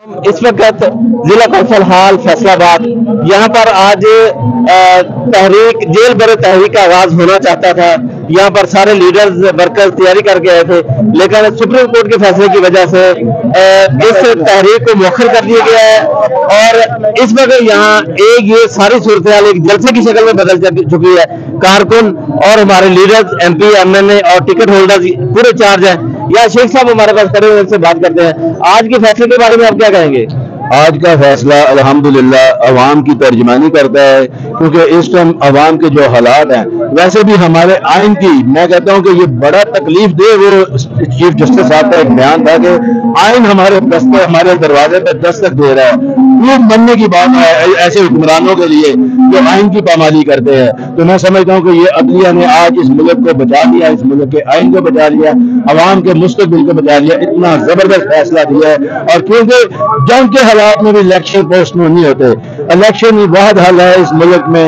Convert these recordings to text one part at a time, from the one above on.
इस वक्त जिला कौंसल हाल फैसलाबाद यहाँ पर आज तहरीक जेल बर तहरीक का आगाज होना चाहता था। यहाँ पर सारे लीडर्स वर्कर्स तैयारी करके आए थे, लेकिन सुप्रीम कोर्ट के फैसले की वजह से इस तहरीक को मौखर कर दिया गया है और इस वक्त यहाँ ये सारी सूरत हाल एक जलसे की शक्ल में बदल चुकी है। कारकुन और हमारे लीडर्स MP MNA और टिकट होल्डर्स पूरे चार्ज हैं। या शेख साहब हमारे पास खड़े हुए, उनसे बात करते हैं। आज के फैसले के बारे में आप क्या कहेंगे? आज का फैसला अल्हम्दुलिल्लाह अवाम की तर्जुमानी करता है, क्योंकि इस टाइम अवाम के जो हालात हैं, वैसे भी हमारे आइन की, मैं कहता हूं कि ये बड़ा तकलीफ दे वो चीफ जस्टिस साहब का एक बयान था कि आइन हमारे दरवाजे पर दस्तक दे रहा है। प्रूफ बनने की बात है ऐसे हुक्मरानों के लिए जो आइन की पामाली करते हैं। तो मैं समझता हूँ कि ये अदलिया ने आज इस मुल्क को बचा लिया, इस मुल्क के आइन को बचा लिया, अवाम के मुस्तकबिल को बचा लिया। इतना जबरदस्त फैसला दिया है। और क्योंकि जंग के हालात में भी इलेक्शन पोस्ट नहीं होते, इलेक्शन ही वाहद हल है इस मुल्क में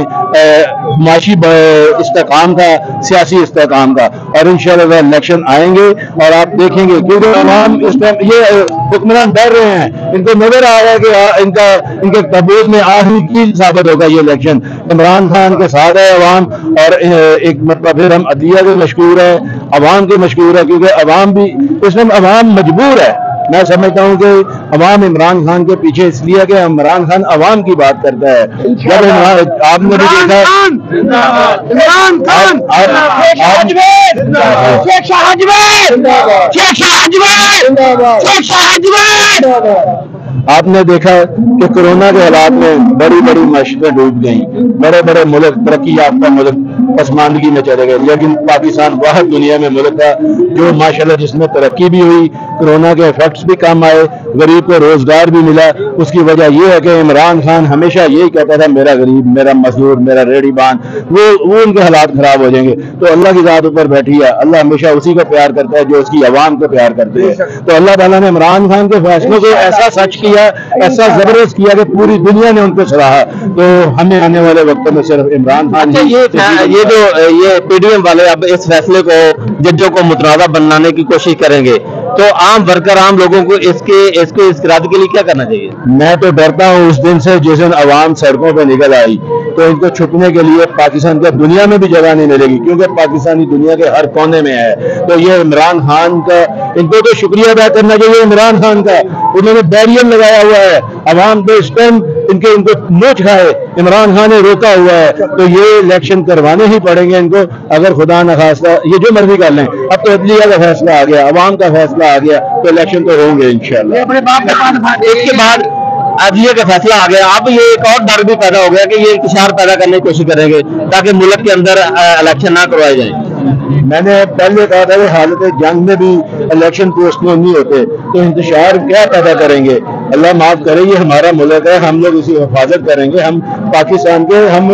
माशी इस्तेकाम का, सियासी इस्तेकाम का। और इंशाअल्लाह इलेक्शन आएंगे और आप देखेंगे, क्योंकि अवाम इस टाइम ये हुक्मरान डर रहे हैं, इनको नजर आ रहा है कि इनके तबूत में आखिरी कील साबित होगा ये इलेक्शन। इमरान खान के साथ है अवाम, और एक मतलब फिर हम अदलिया के मशकूर है, अवाम के मशकूर है, क्योंकि अवाम भी इसमें अवाम मजबूर है। मैं समझता हूँ कि अवाम इमरान खान के पीछे इसलिए कि इमरान खान अवाम की बात करता है। जब आपने भी देखा आपने देखा कि कोरोना के हालात में बड़ी बड़ी मशक़ें डूब गई, बड़े बड़े मुल्क, तरक्की याफ्ता मुल्क पसमानदगी में चले गए, लेकिन पाकिस्तान वाहिद दुनिया में मुल्क था जो माशाल्लाह जिसमें तरक्की भी हुई, कोरोना के इफेक्ट्स भी कम आए, गरीब को रोजगार भी मिला। उसकी वजह यह है कि इमरान खान हमेशा यही कहता था मेरा गरीब, मेरा मजदूर, मेरा रेहड़ीबान, वो उनके हालात खराब हो जाएंगे। तो अल्लाह की ज़ात ऊपर बैठी है, अल्लाह हमेशा उसी को प्यार करता है जो उसकी अवाम को प्यार करते हैं। तो अल्लाह ताला ने इमरान खान के फैसलों को ऐसा सच किया, ऐसा जबरदस्त किया कि पूरी दुनिया ने उनको सराहा। तो हमें आने वाले वक्तों में सिर्फ इमरान खान ये PDM वाले अब इस फैसले को जजों को मुतनाज़ा बनाने की कोशिश करेंगे, तो आम वर्कर, आम लोगों को इसके इस इरादे के लिए क्या करना चाहिए? मैं तो डरता हूँ उस दिन से जिस दिन अवाम सड़कों पर निकल आई, तो इनको छुपने के लिए पाकिस्तान का दुनिया में भी जगह नहीं मिलेगी, क्योंकि पाकिस्तानी दुनिया के हर कोने में है। तो ये इमरान खान का, इनको तो शुक्रिया अदा करना चाहिए इमरान खान का। उन्होंने बैरियर लगाया हुआ है, अवाम पे इस टाइम इनको नोच खाए इमरान खान ने रोका हुआ है। तो ये इलेक्शन करवाने ही पड़ेंगे इनको, अगर खुदा न खास्ता ये जो मर्जी कर लें। अब तो अदलिया का फैसला आ गया, अवाम का फैसला आ गया, तो इलेक्शन तो होंगे इंशाअल्लाह। इसके बाद अदलिया का फैसला आ गया, अब ये एक और डर भी पैदा हो गया कि ये इंतशार पैदा करने की कोशिश करेंगे ताकि मुल्क के अंदर इलेक्शन ना करवाए जाए। मैंने पहले कहा था कि हालत जंग में भी इलेक्शन पोस्टपोन नहीं होते, तो इंतशार क्या पैदा करेंगे? अल्लाह माफ करे, ये हमारा मुल्क है, हम लोग इसी हिफाजत करेंगे। हम पाकिस्तान के, हम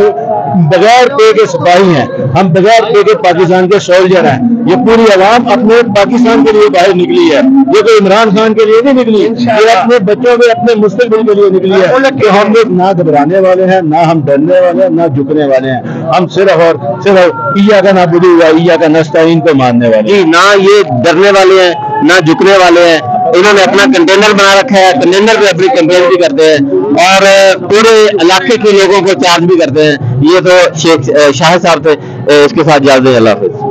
बगैर पे के सिपाही हैं, हम बगैर पे के पाकिस्तान के सोल्जर हैं। ये पूरी आवाम अपने पाकिस्तान के लिए बाहर निकली है, ये तो इमरान खान के लिए नहीं निकली, ये अपने बच्चों के, अपने मुस्तकबिल के लिए निकली है। कि हम लोग ना घबराने वाले हैं, ना हम डरने वाले हैं, ना झुकने वाले हैं। हम सिर्फ और सिर्फ ईया का ना बुदू हुआ, ईया का नस्ताइन को मानने वाले जी, ना ये डरने वाले हैं, ना झुकने वाले हैं। इन्होंने अपना कंटेनर बना रखा है, कंटेनर पे अपनी कैंपेन भी करते हैं और पूरे इलाके के लोगों को चार्ज भी करते हैं। ये तो शेख शाह साहब थे, इसके साथ इजाज़त दें, अल्लाह हाफ़िज़।